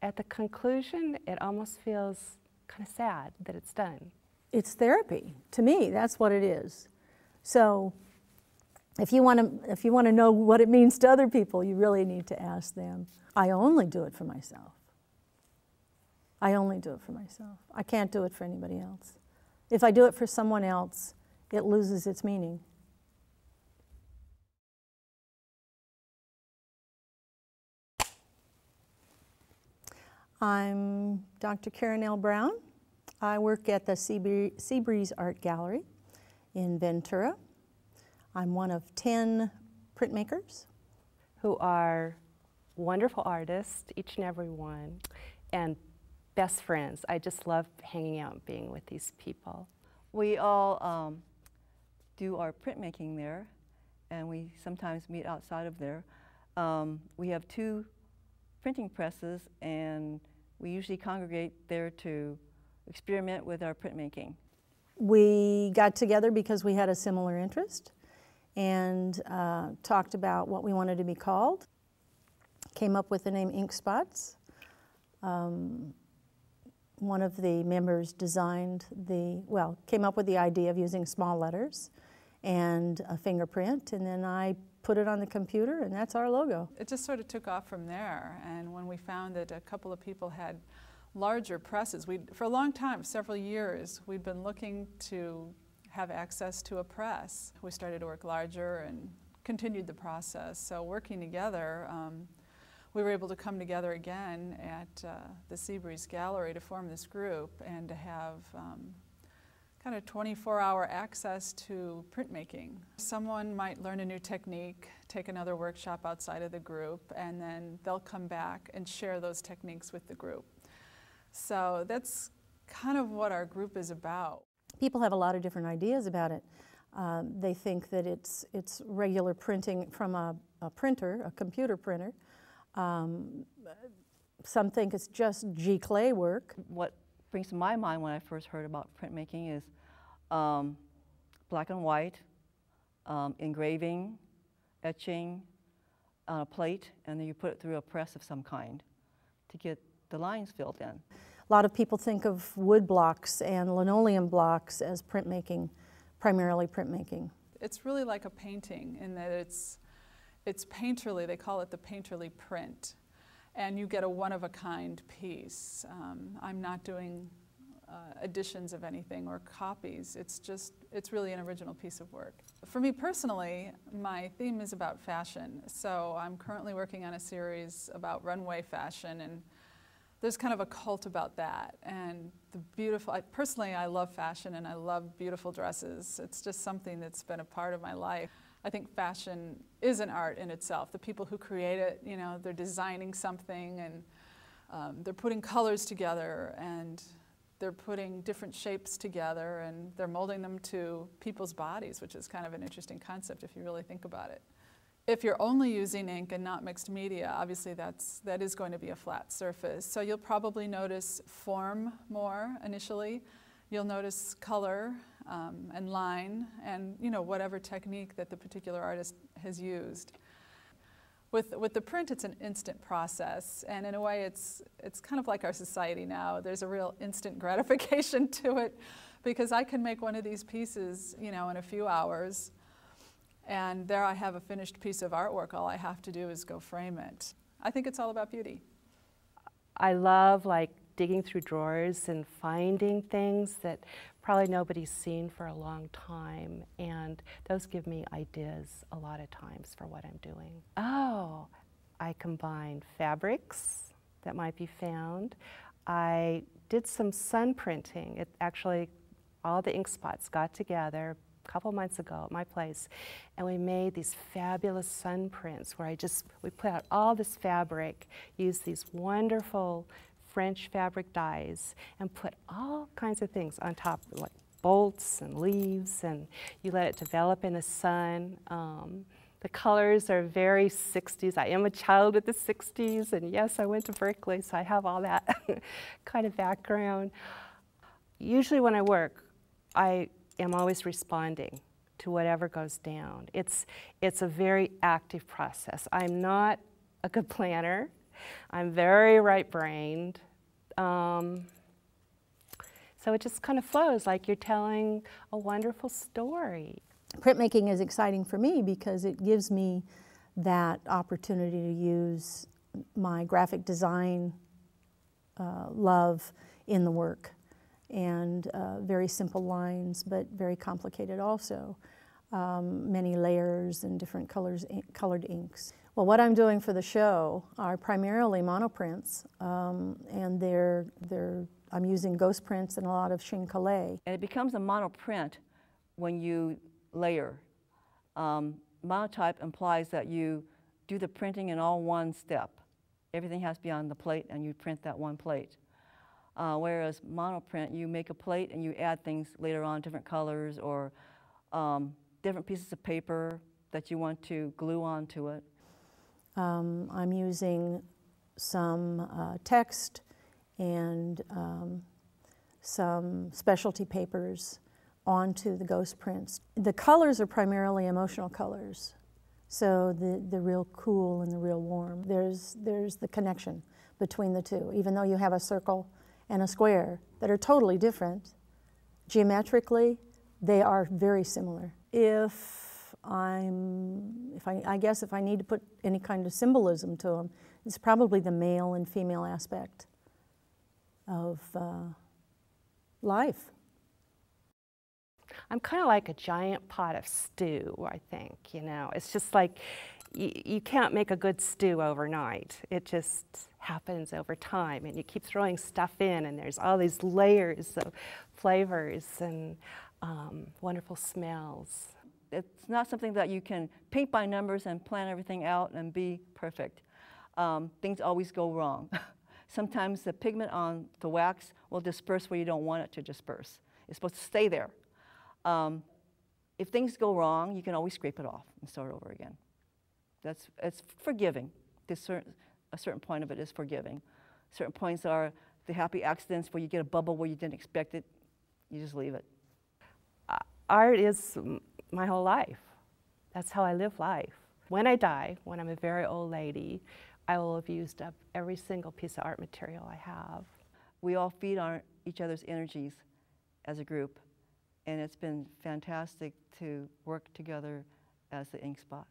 at the conclusion, it almost feels kind of sad that it's done. It's therapy. To me, that's what it is. So if you want to know what it means to other people, you really need to ask them. I only do it for myself. I only do it for myself. I can't do it for anybody else. If I do it for someone else, it loses its meaning. I'm Dr. Karen L. Brown. I work at the Seabreeze Art Gallery in Ventura. I'm one of 10 printmakers. Who are wonderful artists, each and every one, and best friends. I just love hanging out and being with these people. We all do our printmaking there, and we sometimes meet outside of there. We have 2 printing presses, and we usually congregate there to experiment with our printmaking. We got together because we had a similar interest and talked about what we wanted to be called. Came up with the name Inkspots. One of the members came up with the idea of using small letters and a fingerprint, and then I put it on the computer, and that's our logo. It just sort of took off from there, and when we found that a couple of people had larger presses, for a long time, several years, we'd been looking to have access to a press. We started to work larger and continued the process. So working together, we were able to come together again at the Seabreeze Gallery to form this group and to have kind of 24-hour access to printmaking. Someone might learn a new technique, take another workshop outside of the group, and then they'll come back and share those techniques with the group. So that's kind of what our group is about. People have a lot of different ideas about it. They think that it's regular printing from a printer, a computer printer. Some think it's just G-clay work. What brings to my mind when I first heard about printmaking is black and white, engraving, etching on a plate, and then you put it through a press of some kind to get the lines filled in. A lot of people think of wood blocks and linoleum blocks as printmaking, primarily printmaking. It's really like a painting in that it's painterly. They call it the painterly print, and you get a one-of-a-kind piece. I'm not doing editions of anything or copies. It's really an original piece of work. For me personally, my theme is about fashion. So I'm currently working on a series about runway fashion, and there's kind of a cult about that. And personally, I love fashion and I love beautiful dresses. It's just something that's been a part of my life. I think fashion is an art in itself. The people who create it, you know, they're designing something, and they're putting colors together, and they're putting different shapes together, and they're molding them to people's bodies, which is kind of an interesting concept if you really think about it. If you're only using ink and not mixed media, obviously that is going to be a flat surface. So you'll probably notice form more initially. You'll notice color and line, and whatever technique that the particular artist has used. With the print, it's an instant process, and in a way it's kind of like our society now. There's a real instant gratification to it, because I can make one of these pieces in a few hours, and there I have a finished piece of artwork. All I have to do is go frame it. I think it's all about beauty. I love digging through drawers and finding things that probably nobody's seen for a long time, and those give me ideas a lot of times for what I'm doing. Oh, I combined fabrics that might be found. I did some sun printing. All the ink spots got together a couple months ago at my place, and we made these fabulous sun prints where we put out all this fabric, used these wonderful French fabric dyes, and put all kinds of things on top, like bolts and leaves, and you let it develop in the sun. The colors are very 60s. I am a child of the 60s, and yes, I went to Berkeley, so I have all that kind of background. Usually when I work, I am always responding to whatever goes down. It's a very active process. I'm not a good planner. I'm very right-brained. So it just kind of flows like you're telling a wonderful story. Printmaking is exciting for me because it gives me that opportunity to use my graphic design love in the work, and very simple lines, but very complicated also. Many layers and different colored inks. Well, what I'm doing for the show are primarily monoprints, and I'm using ghost prints and a lot of chine-collé. And it becomes a monoprint when you layer. Monotype implies that you do the printing in all one step. Everything has to be on the plate and you print that one plate. Whereas monoprint, you make a plate and you add things later on, different colors or different pieces of paper that you want to glue onto it. I'm using some text and some specialty papers onto the ghost prints. The colors are primarily emotional colors, so the real cool and the real warm. There's the connection between the two. Even though you have a circle and a square that are totally different, geometrically, they are very similar. I guess if I need to put any kind of symbolism to them, it's probably the male and female aspect of life. I'm kind of like a giant pot of stew, I think, you know. It's just like you can't make a good stew overnight. It just happens over time, and you keep throwing stuff in, and there's all these layers of flavors and wonderful smells. It's not something that you can paint by numbers and plan everything out and be perfect. Things always go wrong. Sometimes the pigment on the wax will disperse where you don't want it to disperse. It's supposed to stay there. If things go wrong, you can always scrape it off and start over again. It's forgiving. A certain point of it is forgiving. Certain points are the happy accidents where you get a bubble where you didn't expect it. You just leave it. Art is my whole life. That's how I live life. When I die, when I'm a very old lady, I will have used up every single piece of art material I have. We all feed on each other's energies as a group, and it's been fantastic to work together as the Inkspots.